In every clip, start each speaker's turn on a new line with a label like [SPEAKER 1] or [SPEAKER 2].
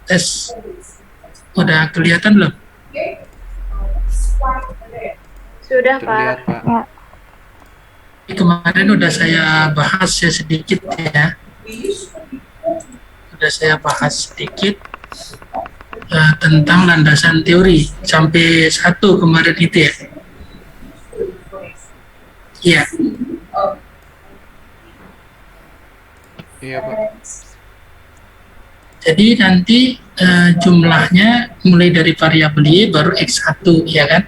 [SPEAKER 1] Tes. Udah kelihatan belum?
[SPEAKER 2] Sudah,
[SPEAKER 3] Terlihat,
[SPEAKER 2] Pak.
[SPEAKER 3] Pak.
[SPEAKER 1] Kemarin udah saya bahas ya sedikit ya. Udah saya bahas sedikit tentang landasan teori sampai 1 kemarin itu ya. Iya.
[SPEAKER 3] Iya, Pak.
[SPEAKER 1] Jadi nanti jumlahnya mulai dari variabel Y baru X1 ya kan.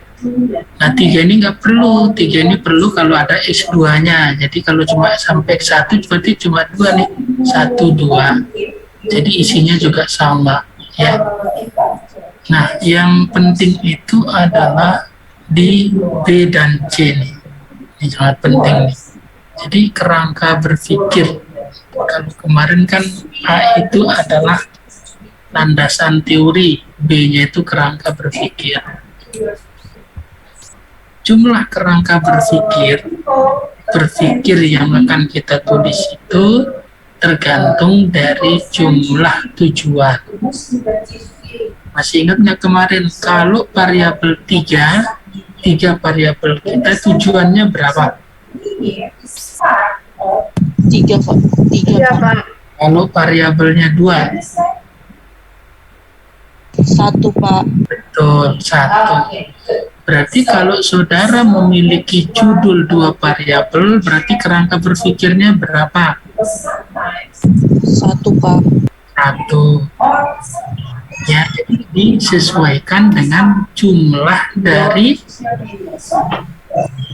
[SPEAKER 1] Nah 3 ini nggak perlu, 3 ini perlu kalau ada X2-nya. Jadi kalau cuma sampai X1 berarti cuma 2 nih, 1, 2. Jadi isinya juga sama ya. Nah yang penting itu adalah di B dan C nih. Ini sangat penting nih. Jadi kerangka berpikir. Kalau kemarin kan A itu adalah landasan teori, B-nya itu kerangka berpikir. Jumlah kerangka berpikir yang akan kita tulis itu tergantung dari jumlah tujuan. Masih ingat nggak kemarin kalau variabel 3 variabel kita tujuannya berapa?
[SPEAKER 4] 3, Pak. 3,
[SPEAKER 2] Iya,
[SPEAKER 4] Pak.
[SPEAKER 2] Pak.
[SPEAKER 1] Kalau variabelnya 2,
[SPEAKER 4] 1, Pak.
[SPEAKER 1] betul, 1. Berarti kalau saudara memiliki judul 2 variabel, berarti kerangka berpikirnya berapa?
[SPEAKER 4] 1, Pak.
[SPEAKER 1] 1. Ya, jadi disesuaikan dengan jumlah dari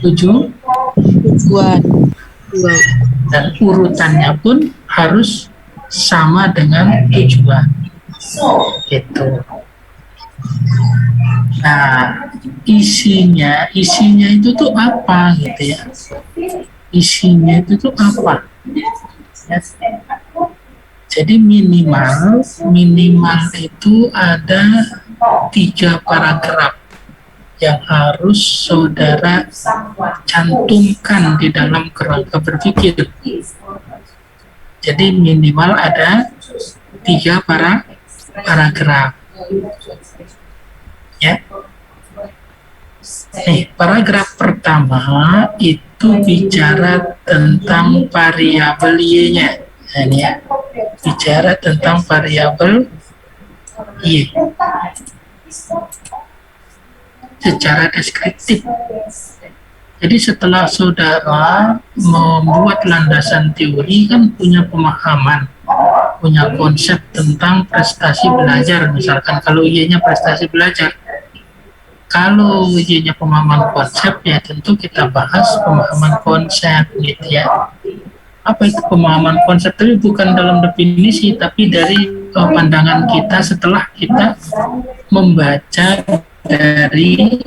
[SPEAKER 1] 7
[SPEAKER 4] Tujuan. 2.
[SPEAKER 1] dan urutannya pun harus sama dengan tujuan. Gitu. Nah, isinya itu tuh apa gitu ya? Isinya itu tuh apa? Ya. Jadi minimal itu ada 3 paragraf yang harus saudara cantumkan di dalam kerangka berpikir. Jadi minimal ada 3 paragraf. Ya. Nih, paragraf pertama itu bicara tentang variabel Y-nya. Nah, ini ya. Bicara tentang variabel Y secara deskriptif. Jadi setelah saudara membuat landasan teori kan punya pemahaman, punya konsep tentang prestasi belajar. Misalkan kalau Y-nya prestasi belajar, kalau Y-nya pemahaman konsep ya tentu kita bahas pemahaman konsep gitu ya. Apa itu pemahaman konsep? Tapi bukan dalam definisi, tapi dari pandangan kita setelah kita membaca dari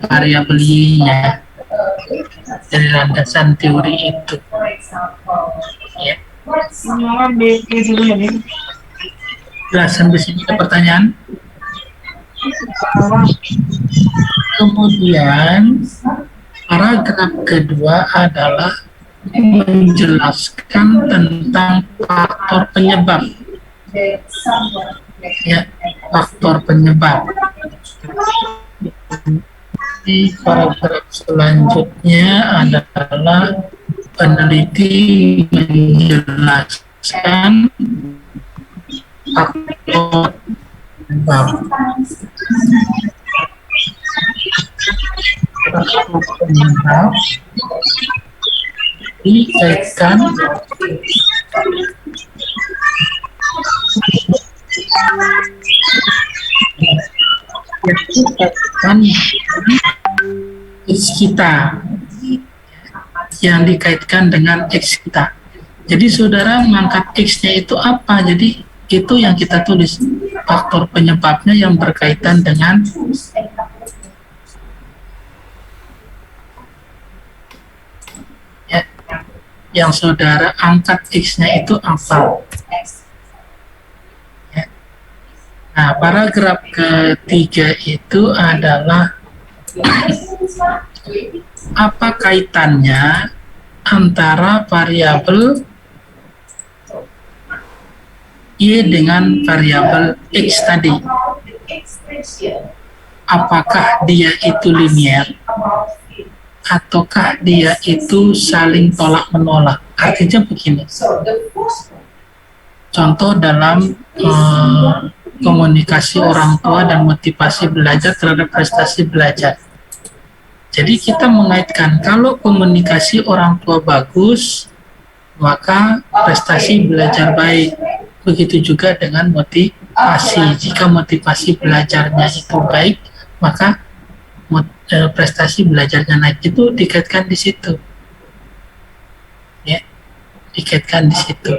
[SPEAKER 1] variabel Y-nya dari landasan teori itu. Ya. Jelas sampai sini ada pertanyaan? Kemudian paragraf kedua adalah menjelaskan tentang faktor penyebab, ya, faktor penyebab. Di paragraf selanjutnya adalah peneliti menjelaskan faktor penyebab. Faktor penyebab dikaitkan X kita, yang dikaitkan dengan X kita. Jadi saudara mengangkat X-nya itu apa? Jadi itu yang kita tulis, faktor penyebabnya yang berkaitan dengan ya, yang saudara angkat X-nya itu apa? Ya. Nah, paragraf ketiga itu adalah apa kaitannya antara variabel Y dengan variabel X tadi? Apakah dia itu linear ataukah dia itu saling tolak menolak? Artinya begini, contoh dalam komunikasi orang tua dan motivasi belajar terhadap prestasi belajar. Jadi kita mengaitkan kalau komunikasi orang tua bagus, maka prestasi belajar baik. Begitu juga dengan motivasi. Jika motivasi belajarnya itu baik, maka prestasi belajarnya naik. Itu dikaitkan di situ. Ya, dikaitkan di situ.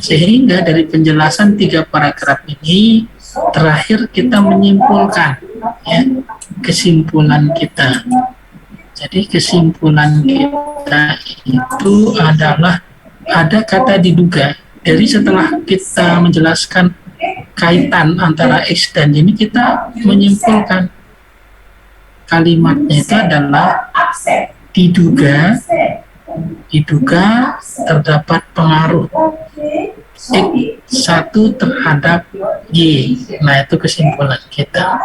[SPEAKER 1] Sehingga dari penjelasan 3 paragraf ini, terakhir kita menyimpulkan, ya, kesimpulan kita. Jadi kesimpulan kita itu adalah ada kata diduga. Jadi setelah kita menjelaskan kaitan antara X dan Y, ini kita menyimpulkan kalimatnya itu adalah diduga terdapat pengaruh X1 terhadap Y. Nah, itu kesimpulan kita.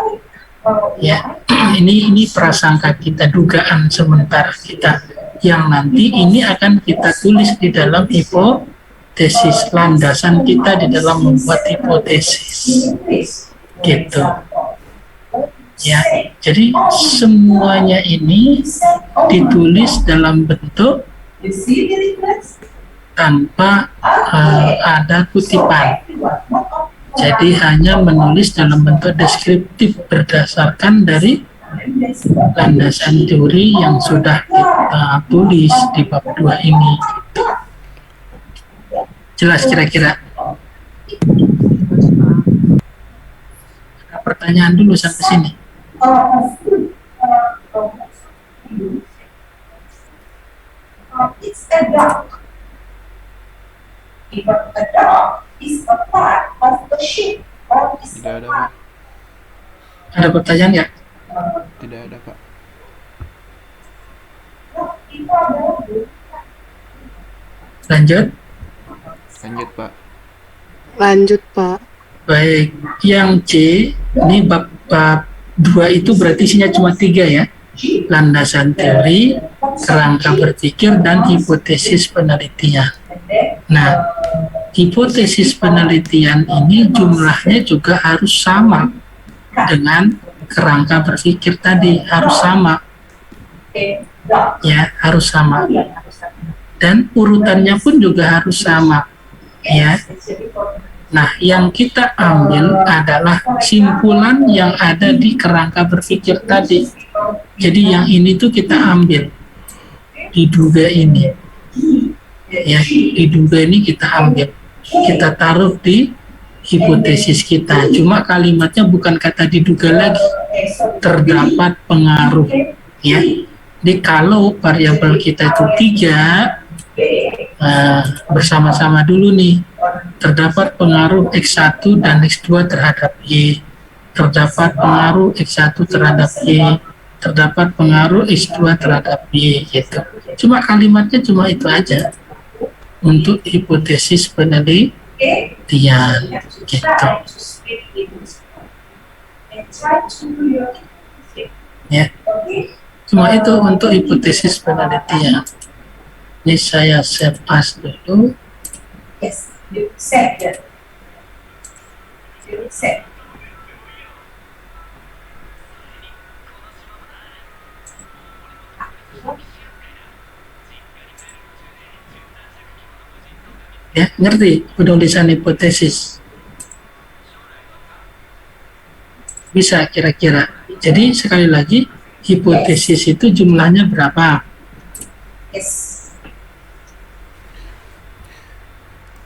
[SPEAKER 1] Ya, ini prasangka kita, dugaan sementara kita, yang nanti ini akan kita tulis di dalam hipotesis, landasan kita di dalam membuat hipotesis, gitu. Ya, jadi semuanya ini ditulis dalam bentuk tanpa ada kutipan. Jadi hanya menulis dalam bentuk deskriptif berdasarkan dari landasan teori yang sudah kita tulis di bab 2 ini. Jelas kira-kira? Ada pertanyaan dulu sampai sini?
[SPEAKER 2] It's a dog. If a dog is a part of the ship or is
[SPEAKER 3] Tidak
[SPEAKER 2] a
[SPEAKER 3] ada,
[SPEAKER 2] part.
[SPEAKER 3] Pak.
[SPEAKER 1] Ada pertanyaan nggak?
[SPEAKER 3] Tidak ada, Pak.
[SPEAKER 1] Lanjut.
[SPEAKER 3] Lanjut, Pak.
[SPEAKER 5] Lanjut, Pak.
[SPEAKER 1] Baik, yang C, ini bab 2 itu berarti isinya cuma 3 ya. Landasan teori, kerangka berpikir, dan hipotesis penelitian. Nah, hipotesis penelitian ini jumlahnya juga harus sama dengan kerangka berpikir tadi, harus sama. Ya, harus sama. Dan urutannya pun juga harus sama. Ya. Nah, yang kita ambil adalah simpulan yang ada di kerangka berpikir tadi. Jadi yang ini tuh kita ambil, diduga ini. Ya, diduga ini kita ambil. Kita taruh di hipotesis kita. Cuma kalimatnya bukan kata diduga lagi. Terdapat pengaruh. Ya. Jadi kalau variabel kita itu 3, bersama-sama dulu nih. Terdapat pengaruh X1 dan X2 terhadap Y. Terdapat pengaruh X1 terhadap Y. Terdapat pengaruh X2 terhadap Y, gitu. Cuma kalimatnya cuma itu aja untuk hipotesis penelitian
[SPEAKER 2] Okay? You have to
[SPEAKER 1] gitu.
[SPEAKER 2] try to speak English. And try to do your thing.
[SPEAKER 1] Ya,
[SPEAKER 2] Okay?
[SPEAKER 1] cuma itu untuk hipotesis penelitian. Ini saya save as dulu.
[SPEAKER 2] Yes, you said that. You said.
[SPEAKER 1] Ya, ngerti penulisan hipotesis? Bisa kira-kira. Jadi sekali lagi, hipotesis itu jumlahnya berapa?
[SPEAKER 2] Yes.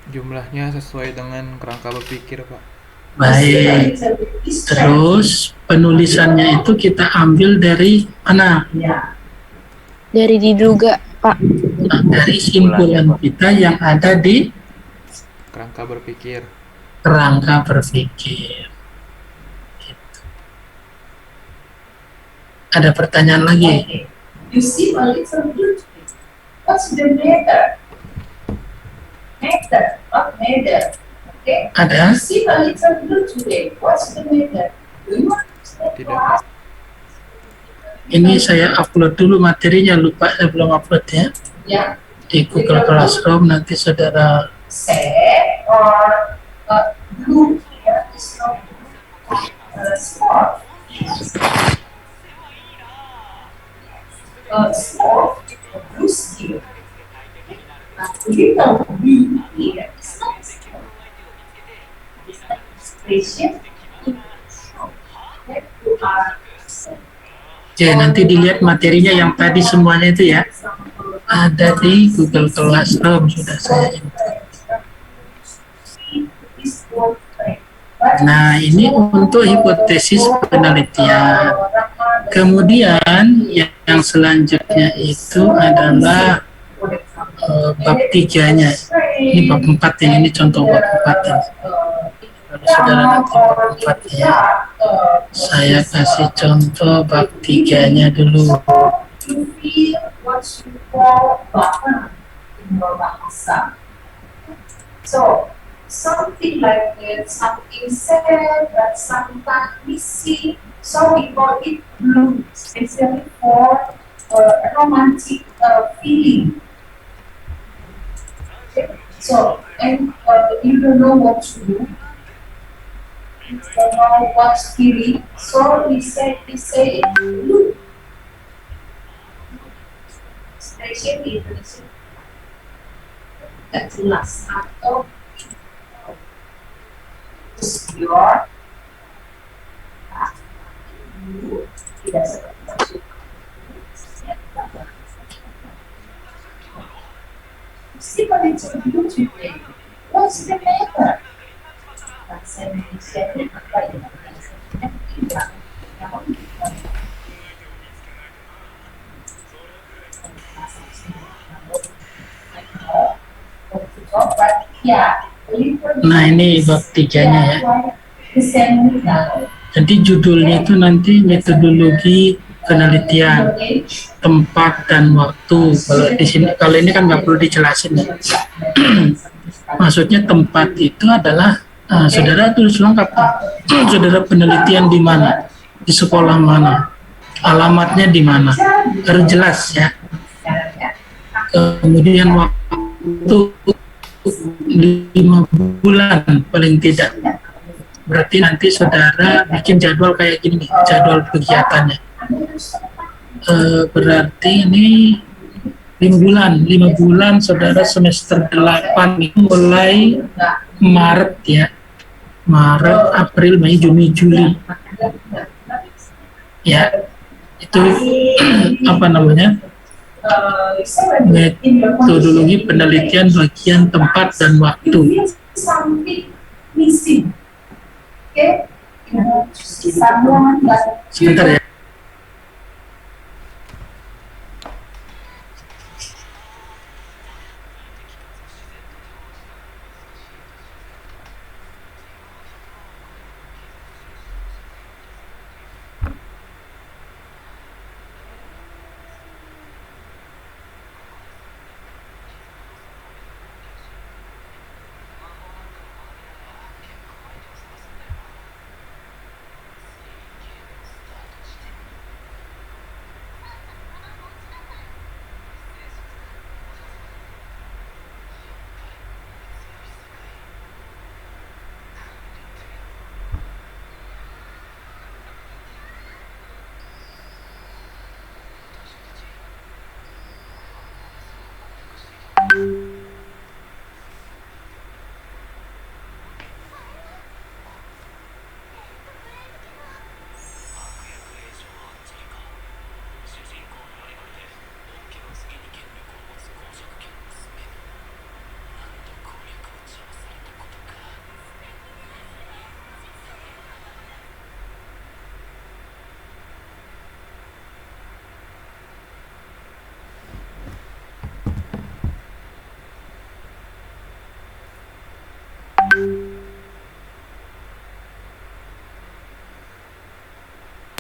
[SPEAKER 3] Jumlahnya sesuai dengan kerangka berpikir, Pak.
[SPEAKER 1] Baik. Terus penulisannya itu kita ambil dari mana?
[SPEAKER 5] Dari diduga, Pak.
[SPEAKER 1] Nah, dari simpulan kita yang ada di
[SPEAKER 3] Kerangka berpikir.
[SPEAKER 1] kerangka berpikir. Gitu. Ada pertanyaan lagi?
[SPEAKER 2] You seem a little blue to me. What's the matter? Matter, not matter. Okay?
[SPEAKER 1] Ada?
[SPEAKER 2] You seem a little blue today. What's the matter? Do you understand
[SPEAKER 3] Tidak,
[SPEAKER 2] class?
[SPEAKER 3] Pak.
[SPEAKER 1] Ini saya upload dulu materinya, lupa saya belum upload ya.
[SPEAKER 2] Yeah.
[SPEAKER 1] Di Google Classroom nanti saudara
[SPEAKER 2] Sad or blue here is not sport. Sport, blue skill. Little blue here is not sport. It's an expression that you are
[SPEAKER 1] Oke, nanti dilihat materinya yang tadi semuanya itu ya. Ada di Google Classroom, sudah saya input. Nah, ini untuk hipotesis penelitian. Kemudian yang selanjutnya itu adalah bab 3-nya. Ini bab 4 ini contoh bab 4 ini. Kalau saudara nanti bab 4 ya, saya kasih contoh bab 3-nya dulu.
[SPEAKER 2] You feel what you call bahana in your bahasa. So, something like that, something said, but sometimes missing. So we call it blue, especially for romantic feeling. Okay? So, and you don't know what to do. You don't know what's feeling. So we say blue. Expression di Indonesia tidak jelas atau obscure, tidak seperti mesti pada sebelum juga what's the matter bahasa Indonesia ini apa ya tidak
[SPEAKER 1] Nah, ini bab 3-nya ya. Jadi judulnya itu nanti metodologi penelitian, tempat dan waktu. Kalau di sini, kalau ini kan nggak perlu dijelasin ya. Maksudnya tempat itu adalah saudara tulis lengkap. Saudara penelitian di mana, di sekolah mana, alamatnya di mana, harus jelas ya. Kemudian waktu 5 bulan paling tidak. Berarti nanti saudara bikin jadwal kayak gini, jadwal kegiatannya. Berarti ini 5 bulan saudara semester 8 itu mulai Maret ya. Maret, April, Mei, Juni, Juli. Ya, itu apa namanya? Metodologi penelitian bagian tempat dan waktu. Sebentar ya.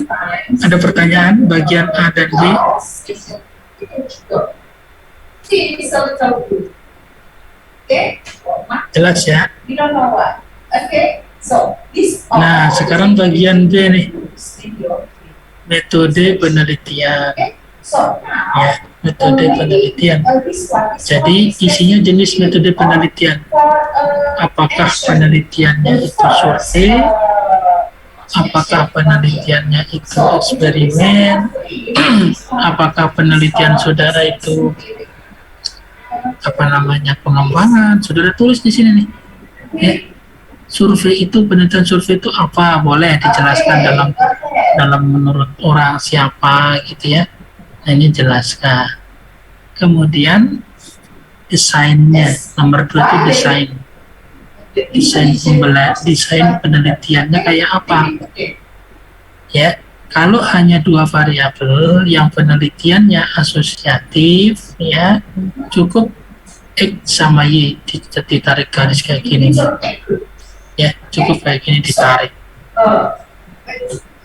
[SPEAKER 2] sometimes
[SPEAKER 1] Ada pertanyaan bagian A dan B?
[SPEAKER 2] See, it's a little blue. Okay?
[SPEAKER 1] Jelas ya?
[SPEAKER 2] You don't know what. Okay? So, this
[SPEAKER 1] Nah, sekarang bagian B nih,
[SPEAKER 2] video.
[SPEAKER 1] metode penelitian.
[SPEAKER 2] So, now,
[SPEAKER 1] Ya, metode penelitian.
[SPEAKER 2] this one is
[SPEAKER 1] Jadi isinya jenis metode penelitian. Apakah penelitiannya itu survei? Apakah penelitiannya itu eksperimen? Apakah penelitian saudara itu pengembangan? Saudara tulis di sini nih. Ya. Survei itu, penelitian survei itu apa? Boleh dijelaskan dalam menurut orang siapa gitu ya. Nah, ini jelaskan. Kemudian desainnya, nomor 2 itu desain. Desain penelitiannya kayak apa? Ya, kalau hanya 2 variabel yang penelitiannya asosiatif, ya cukup X sama Y ditarik garis kayak gini. Ya, cukup kayak gini ditarik.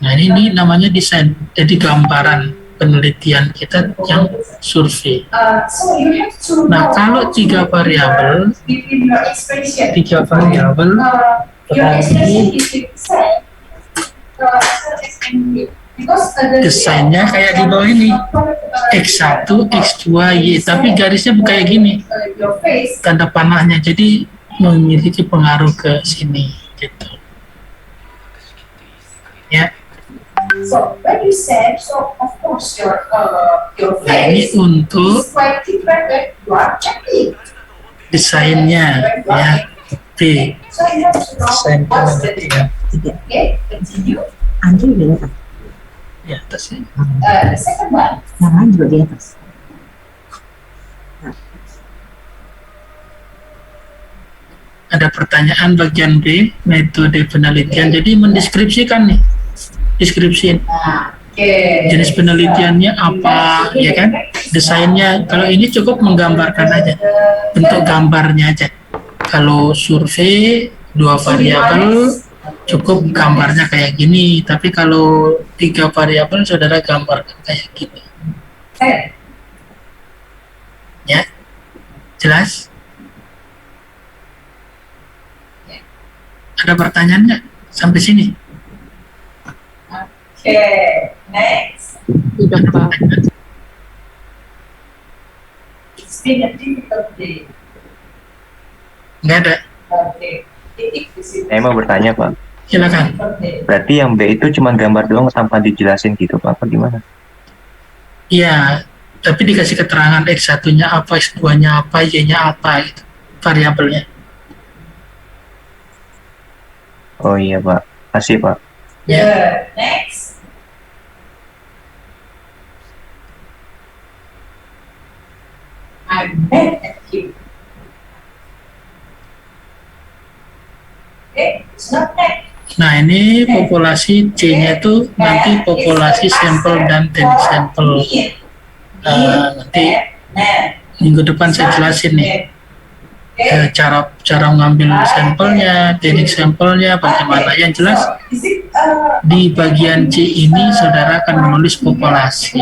[SPEAKER 1] Nah, ini namanya desain. Jadi gambaran penelitian kita yang survei.
[SPEAKER 2] So you have to
[SPEAKER 1] Nah, kalau 3 variabel,
[SPEAKER 2] between your expression.
[SPEAKER 1] 3 variabel
[SPEAKER 2] Your expression
[SPEAKER 1] berarti
[SPEAKER 2] is the same. Because
[SPEAKER 1] desainnya kayak di bawah ini, X1, X2, Y, tapi garisnya bukan kayak gini,
[SPEAKER 2] your face.
[SPEAKER 1] tanda panahnya, jadi memiliki pengaruh ke sini gitu. Ya,
[SPEAKER 2] So when you say, so of course your
[SPEAKER 1] nah ini
[SPEAKER 2] face
[SPEAKER 1] untuk
[SPEAKER 2] is quite different when you are checking.
[SPEAKER 1] desainnya ya. B,
[SPEAKER 2] So you have to know
[SPEAKER 1] desain
[SPEAKER 2] what's the
[SPEAKER 1] penelitian.
[SPEAKER 2] okay, continue.
[SPEAKER 6] Andrew di atas,
[SPEAKER 1] Di atasnya.
[SPEAKER 2] The second one.
[SPEAKER 6] yang lain juga di atas.
[SPEAKER 1] Ada pertanyaan bagian B, metode penelitian. Jadi mendeskripsikan nih, deskripsiin
[SPEAKER 2] Okay.
[SPEAKER 1] jenis penelitiannya apa, ya kan? Desainnya, kalau ini cukup menggambarkan aja, bentuk gambarnya aja. Kalau survei 2 variabel, cukup gambarnya kayak gini. Tapi kalau 3 variabel, saudara gambarkan kayak gini. Ya, jelas? Ada pertanyaan nggak sampai sini?
[SPEAKER 2] Okay. Next.
[SPEAKER 4] Tidak, Pak.
[SPEAKER 2] It's been a difficult day.
[SPEAKER 1] Nggak ada.
[SPEAKER 2] Okay.
[SPEAKER 7] Saya mau bertanya Pak,
[SPEAKER 1] Silakan.
[SPEAKER 7] berarti yang B itu cuma gambar doang tanpa dijelasin gitu Pak, apa gimana?
[SPEAKER 1] Iya, tapi dikasih keterangan X1-nya apa, X2-nya apa, Y-nya apa, gitu, variabelnya.
[SPEAKER 7] Oh iya Pak, kasih Pak.
[SPEAKER 2] Yeah. Next. I'm mad at you. Okay, it's not that.
[SPEAKER 1] Nah, ini populasi C-nya itu nanti populasi sampel dan teknik sampel. Nanti minggu depan saya jelasin nih cara mengambil sampelnya, teknik sampelnya, bagaimana. Yang jelas di bagian C ini saudara akan menulis populasi.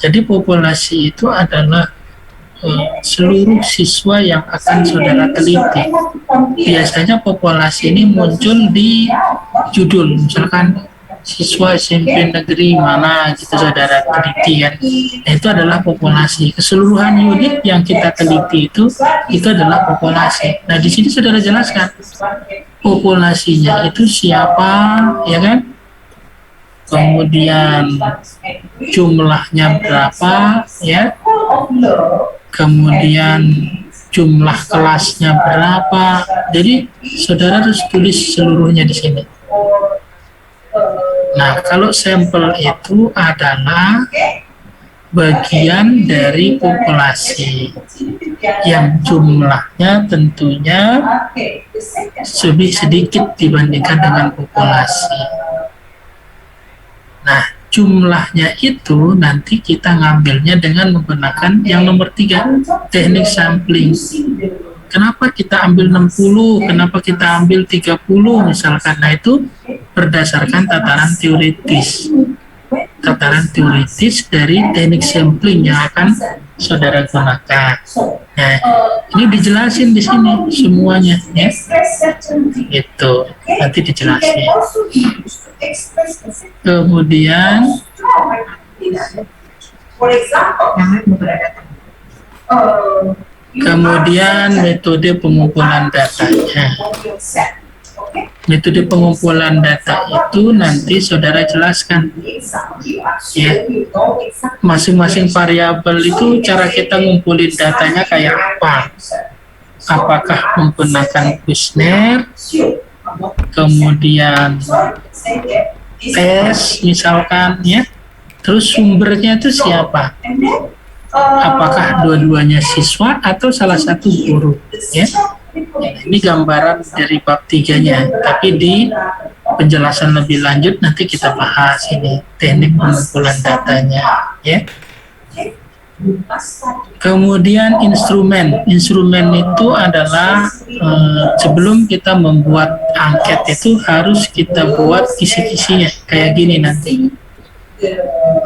[SPEAKER 1] Jadi populasi itu adalah seluruh siswa yang akan saudara teliti. Biasanya populasi ini muncul di judul, misalkan siswa SMP negeri mana gitu saudara teliti kan. Nah, itu adalah populasi. Keseluruhan unit yang kita teliti itu adalah populasi. Nah, di sini saudara jelaskan populasinya itu siapa, ya kan? Kemudian jumlahnya berapa, ya? Kemudian jumlah kelasnya berapa. Jadi saudara harus tulis seluruhnya di sini. Nah, kalau sampel itu adalah bagian dari populasi yang jumlahnya tentunya lebih sedikit dibandingkan dengan populasi. Nah, jumlahnya itu nanti kita ngambilnya dengan menggunakan yang nomor 3, teknik sampling. Kenapa kita ambil 60, kenapa kita ambil 30 misalkan. Nah, itu berdasarkan tataran teoritis. Tataran teoritis dari teknik sampling yang akan saudara gunakan. Nah, ini dijelasin di sini semuanya, ya. Itu nanti dijelasin. Kemudian metode pengumpulan datanya. Metode pengumpulan data itu nanti saudara jelaskan, ya. Masing-masing variabel itu cara kita ngumpulin datanya kayak apa? Apakah menggunakan kuesioner, kemudian tes misalkan, ya. Terus sumbernya itu siapa? Apakah dua-duanya siswa atau salah satu guru, ya? Ini gambaran dari bab 3-nya, tapi di penjelasan lebih lanjut nanti kita bahas ini teknik pengumpulan datanya, ya. Kemudian instrumen itu adalah sebelum kita membuat angket itu harus kita buat kisi-kisinya kayak gini nanti,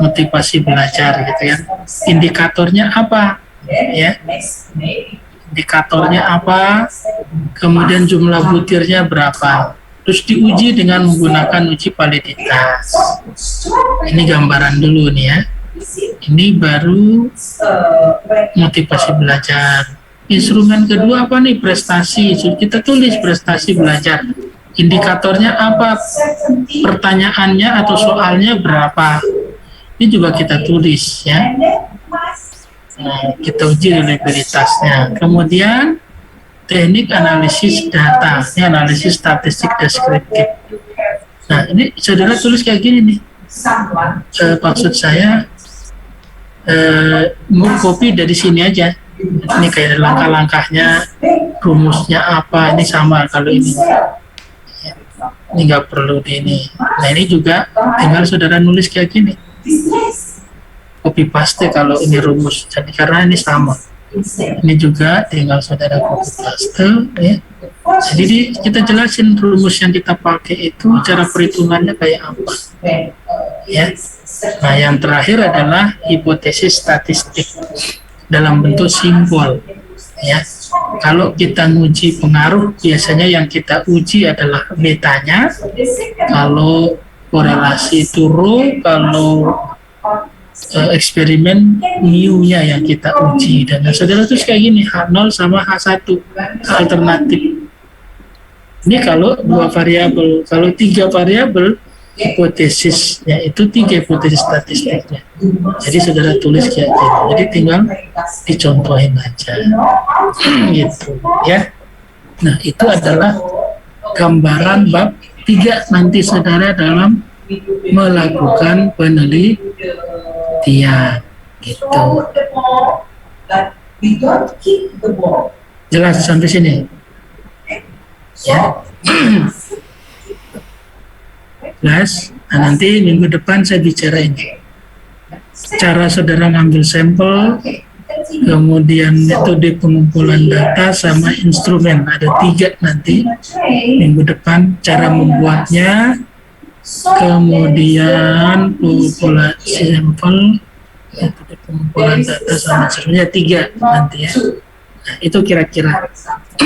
[SPEAKER 1] motivasi belajar gitu ya. Indikatornya apa, ya? Indikatornya apa, kemudian jumlah butirnya berapa, terus diuji dengan menggunakan uji validitas. Ini gambaran dulu nih, ya. Ini baru motivasi belajar. Instrumen kedua apa nih? Prestasi. Kita tulis prestasi belajar. Indikatornya apa, pertanyaannya atau soalnya berapa, ini juga kita tulis, ya. Nah, kita uji reliabilitasnya. Kemudian teknik analisis data, ini analisis statistik deskriptif. Nah, ini saudara tulis kayak gini nih. Maksud saya mau copy dari sini aja. Ini kayak langkah-langkahnya, rumusnya apa, ini sama kalau ini. Ini nggak perlu di ini. Nah, ini juga tinggal saudara nulis kayak gini. Copy paste kalau ini rumus, jadi karena ini sama. Ini juga tinggal saudara copy paste, ya. Jadi kita jelasin rumus yang kita pakai itu cara perhitungannya kayak apa, ya. Nah, yang terakhir adalah hipotesis statistik dalam bentuk simbol, ya. Kalau kita nguji pengaruh, biasanya yang kita uji adalah betanya. Kalau korelasi itu rho, kalau eksperimen mu-nya yang kita uji. Dan saudara terus kayak gini, H0 sama H1 alternatif. Ini kalau 2 variabel. Kalau 3 variabel, hipotesisnya itu 3 hipotesis statistiknya. Jadi saudara tulis kayak gini. Jadi tinggal dicontohin aja. Gitu, ya. Nah, itu adalah gambaran bab 3 nanti saudara dalam melakukan penelitian, gitu. Jelas sampai sini, ya. Jelas. Nah, nanti minggu depan saya bicara ini cara saudara ngambil sampel, kemudian metode pengumpulan data sama instrumen. Ada 3 nanti minggu depan, cara membuatnya, kemudian populasi sampel, metode pengumpulan data sama instrumennya, 3 nanti, ya. Nah, itu kira-kira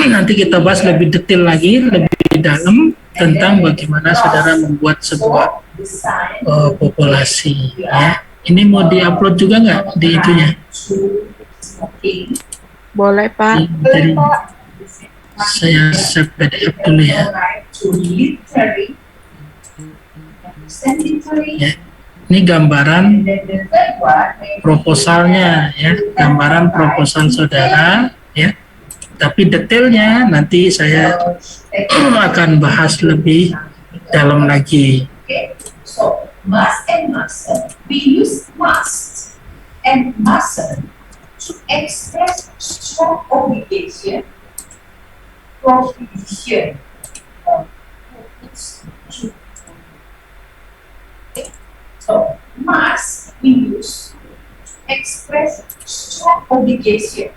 [SPEAKER 1] nanti kita bahas lebih detail lagi, lebih dalam tentang bagaimana saudara membuat sebuah populasi, ya. Ini mau diupload juga nggak di itunya?
[SPEAKER 5] Boleh, Pak.
[SPEAKER 1] Jadi, saya save PDF dulu, ya. Ya. Ini gambaran proposalnya, ya. Gambaran proposal saudara, ya. Tapi detailnya nanti saya akan bahas lebih dalam lagi.
[SPEAKER 2] Mass and muscle. We use mass and muscle to express strong obligation, prohibition. So mass we use to express strong obligation.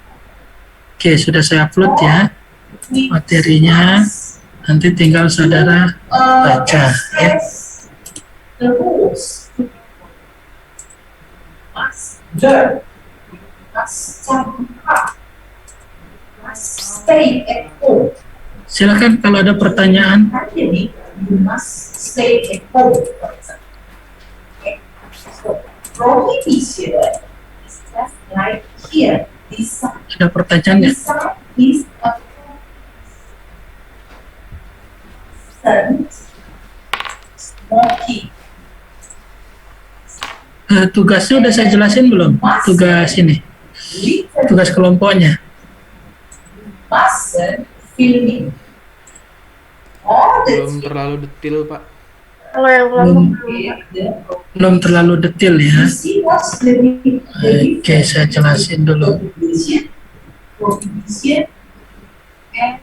[SPEAKER 1] Oke, sudah saya upload, ya, materinya. Nanti tinggal saudara baca ya.
[SPEAKER 2] The rules. Must learn. Must study hard. Must stay at home.
[SPEAKER 1] Silakan kalau ada pertanyaan.
[SPEAKER 2] Actually, you must stay at home, for example. Okay. So, prohibition is just like here. This side.
[SPEAKER 1] Ada pertanyaan nggak?
[SPEAKER 2] This side is a smoking.
[SPEAKER 1] Tugasnya udah saya jelasin belum? Tugas ini, tugas kelompoknya.
[SPEAKER 2] Mustn't filming. All
[SPEAKER 3] Belum
[SPEAKER 2] the
[SPEAKER 3] terlalu detail, Pak.
[SPEAKER 5] Kalau yang kelompok
[SPEAKER 1] Belum terlalu detail ya.
[SPEAKER 2] you see what's the
[SPEAKER 1] Oke, saya jelasin dulu.
[SPEAKER 2] prohibition and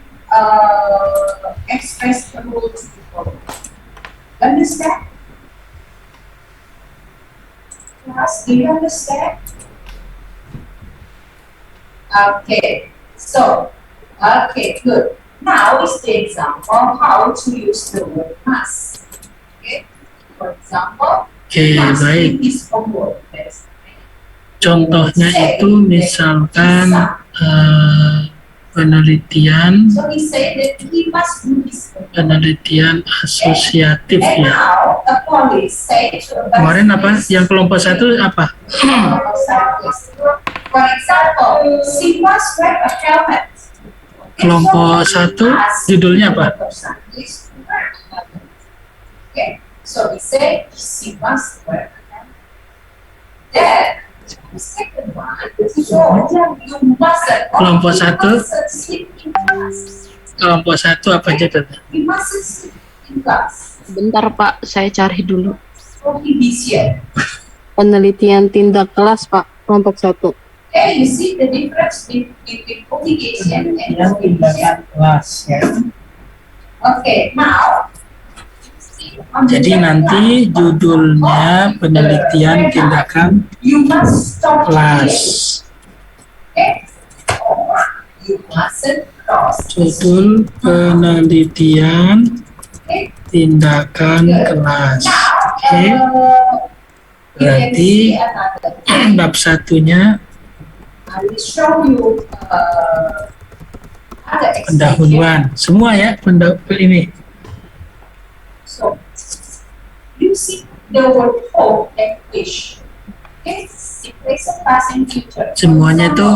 [SPEAKER 2] express the rules to follow. Understand? Class, do you understand? Okay, so, okay, good. Now is the example how to use the word must. Okay, for example,
[SPEAKER 1] Oke,
[SPEAKER 2] must
[SPEAKER 1] baik.
[SPEAKER 2] is a word. That's
[SPEAKER 1] Contohnya itu misalkan penelitian
[SPEAKER 2] so he said that he must do this.
[SPEAKER 1] penelitian asosiatif
[SPEAKER 2] And
[SPEAKER 1] ya.
[SPEAKER 2] now the police say to a
[SPEAKER 1] Kemarin apa? Yang kelompok satu apa?
[SPEAKER 2] For example, she must wear a helmet.
[SPEAKER 1] Kelompok satu judulnya apa?
[SPEAKER 2] Okay, so we say she must wear a helmet. Then the second one, so you mustn't.
[SPEAKER 1] Kelompok
[SPEAKER 2] you
[SPEAKER 1] satu.
[SPEAKER 2] mustn't sleep in class.
[SPEAKER 1] Kelompok satu apa judulnya?
[SPEAKER 2] You mustn't sleep in class.
[SPEAKER 4] Bentar Pak, saya cari dulu.
[SPEAKER 2] Prohibition.
[SPEAKER 4] Penelitian tindak kelas Pak, kelompok 1.
[SPEAKER 2] Okay, you see the difference between obligation and prohibition. Okay, now.
[SPEAKER 1] Jadi nanti judulnya penelitian tindakan
[SPEAKER 2] You must stop
[SPEAKER 1] kelas.
[SPEAKER 2] here. Okay? Or you mustn't cross.
[SPEAKER 1] Judul penelitian
[SPEAKER 2] Okay?
[SPEAKER 1] tindakan kelas.
[SPEAKER 2] Now,
[SPEAKER 1] Oke,
[SPEAKER 2] you can
[SPEAKER 1] berarti
[SPEAKER 2] see another.
[SPEAKER 1] bab satunya
[SPEAKER 2] I will show you other example.
[SPEAKER 1] pendahuluan. Semua ya ini.
[SPEAKER 2] So, you see the word hope and wish. Okay? It present, past, and future.
[SPEAKER 1] Semuanya itu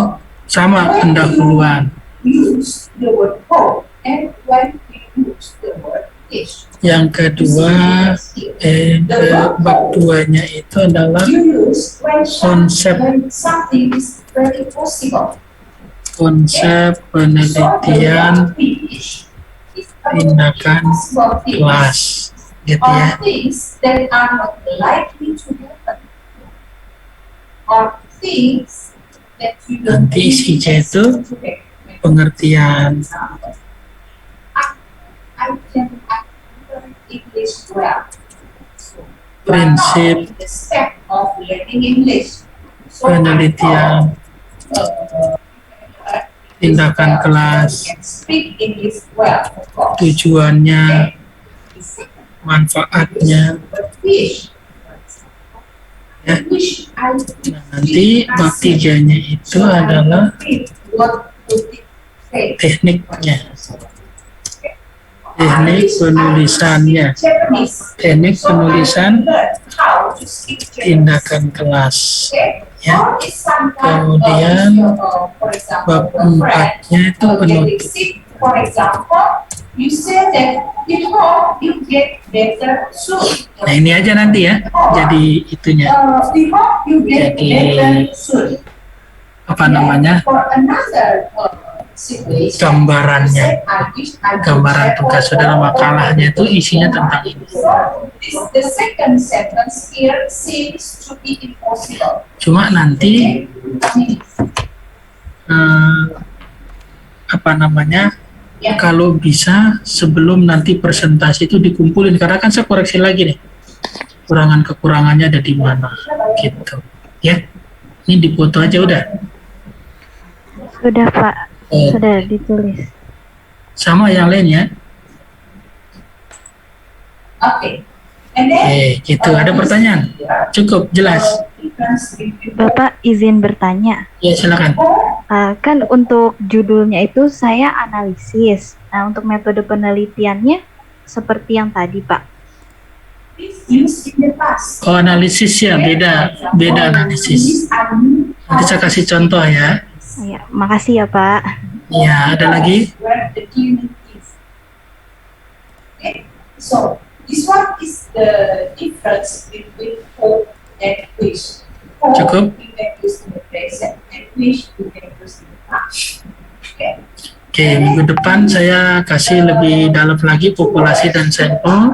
[SPEAKER 1] sama pendahuluan.
[SPEAKER 2] Use the word hope and when we use the word wish.
[SPEAKER 1] Yang kedua, bab 2-nya itu adalah
[SPEAKER 2] You use when
[SPEAKER 1] konsep
[SPEAKER 2] something is very possible.
[SPEAKER 1] konsep penelitian tindakan kelas, gitu ya.
[SPEAKER 2] Or things that are not likely to happen. Or things that you don't
[SPEAKER 1] Nanti isinya itu
[SPEAKER 2] to happen.
[SPEAKER 1] pengertian
[SPEAKER 2] I can learn English well. So,
[SPEAKER 1] Prinsip.
[SPEAKER 2] the step of learning English. So,
[SPEAKER 1] penelitian tindakan kelas,
[SPEAKER 2] can speak English well, of course.
[SPEAKER 1] tujuannya,
[SPEAKER 2] Okay.
[SPEAKER 1] manfaatnya.
[SPEAKER 2] Wish.
[SPEAKER 1] Ya.
[SPEAKER 2] Wish I
[SPEAKER 1] Nah, nanti bab 3-nya itu adalah
[SPEAKER 2] what would it say?
[SPEAKER 1] tekniknya, teknik penulisannya, teknik penulisan tindakan kelas. Ya. Kemudian bab 4-nya itu penutup.
[SPEAKER 2] For example, you say that you hope you get better soon.
[SPEAKER 1] Nah, ini aja nanti ya, jadi itunya,
[SPEAKER 2] We hope you get
[SPEAKER 1] Jadi,
[SPEAKER 2] better soon.
[SPEAKER 1] apa namanya,
[SPEAKER 2] For another situation,
[SPEAKER 1] gambarannya,
[SPEAKER 2] I wish I could
[SPEAKER 1] gambaran
[SPEAKER 2] share
[SPEAKER 1] tugas
[SPEAKER 2] all
[SPEAKER 1] saudara
[SPEAKER 2] of
[SPEAKER 1] makalahnya itu isinya tentang ini.
[SPEAKER 2] The second sentence here seems to be impossible.
[SPEAKER 1] Cuma nanti apa namanya,
[SPEAKER 2] Yeah.
[SPEAKER 1] kalau bisa sebelum nanti presentasi itu dikumpulin, karena kan saya koreksi lagi nih kekurangannya ada di mana gitu ya. Ini dipoto aja udah.
[SPEAKER 5] Sudah Pak,
[SPEAKER 1] Eh,
[SPEAKER 5] sudah ditulis.
[SPEAKER 1] sama yang lain ya.
[SPEAKER 2] Okay. And then
[SPEAKER 1] Oke, gitu. Ada pertanyaan? Cukup, jelas.
[SPEAKER 8] Bapak izin bertanya.
[SPEAKER 1] Ya, silakan.
[SPEAKER 8] Kan untuk judulnya itu saya analisis. Nah, untuk metode penelitiannya seperti yang tadi, Pak.
[SPEAKER 1] Oh, analisis ya, beda analisis. Nanti saya kasih contoh ya.
[SPEAKER 8] Ya, makasih ya, Pak.
[SPEAKER 1] Ya, ada lagi?
[SPEAKER 2] So this one is the difference between hope and wish. Hope
[SPEAKER 1] Cukup.
[SPEAKER 2] you can use in the present and wish you can use in the past. Okay.
[SPEAKER 1] Oke, minggu depan saya kasih lebih dalam lagi populasi dan sampel.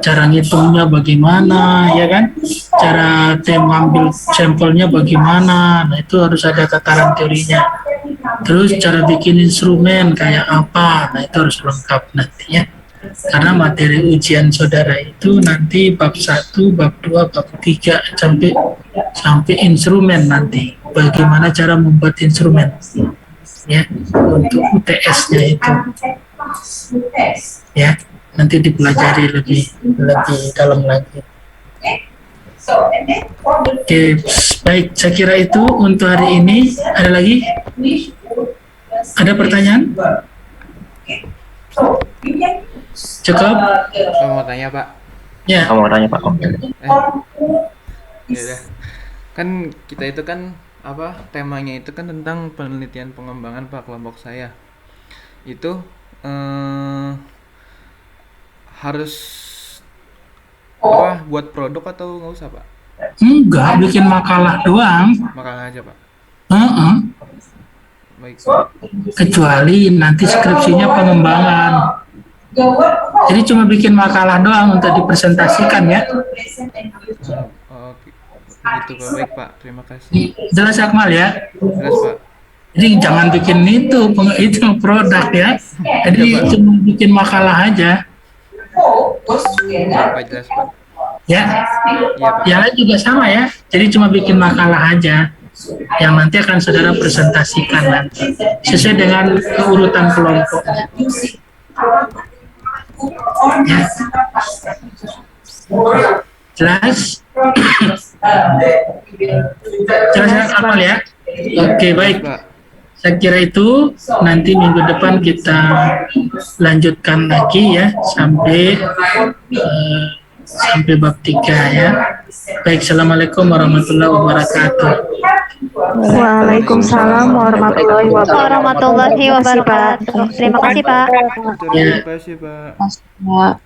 [SPEAKER 1] Cara ngitungnya bagaimana, ya kan? Cara mengambil sampelnya bagaimana. Nah, itu harus ada tataran teorinya. Terus cara bikin instrumen kayak apa. Nah, itu harus lengkap nantinya. Karena materi ujian saudara itu nanti bab 1, bab 2, bab 3 sampai instrumen nanti. Bagaimana cara membuat instrumen. Ya, untuk UTS-nya itu. Ya, nanti dipelajari lebih dalam lagi. Oke, baik. Saya kira itu untuk hari ini. Ada lagi? Ada pertanyaan? Cukup?
[SPEAKER 3] Saya mau tanya, Pak.
[SPEAKER 1] Ya.
[SPEAKER 7] Kamu mau tanya Pak?
[SPEAKER 3] Ya udah. Kan kita itu kan temanya itu kan tentang penelitian pengembangan Pak, kelompok saya. Itu harus buat produk atau nggak usah, Pak?
[SPEAKER 1] Enggak, bikin makalah doang.
[SPEAKER 3] Makalah aja, Pak. Baik.
[SPEAKER 1] Kecuali nanti skripsinya pengembangan. Jadi cuma bikin makalah doang untuk dipresentasikan ya.
[SPEAKER 3] Oke. Begitu Pak. Baik, Pak. Terima kasih.
[SPEAKER 1] Jelas Akmal ya?
[SPEAKER 3] Jelas, Pak.
[SPEAKER 1] Jadi jangan bikin itu produk ya. Jadi cuma bikin makalah aja.
[SPEAKER 3] Pak, jelas, Pak.
[SPEAKER 1] Ya.
[SPEAKER 3] Iya, Pak.
[SPEAKER 1] Yang lain juga sama ya. Jadi cuma bikin makalah aja. Yang nanti akan saudara presentasikan nanti. Sesuai dengan urutan kelompoknya. Ya. Jelas? Jelas ya Akmal ya? Oke, baik.
[SPEAKER 3] Pak.
[SPEAKER 1] Saya kira itu nanti minggu depan kita lanjutkan lagi ya sampai bab 3 ya. Baik, assalamualaikum warahmatullahi wabarakatuh.
[SPEAKER 8] Waalaikumsalam warahmatullahi wabarakatuh.
[SPEAKER 5] Warahmatullahi wabarakatuh. Terima kasih, Pak.
[SPEAKER 3] Terima kasih, Pak.
[SPEAKER 4] Ya.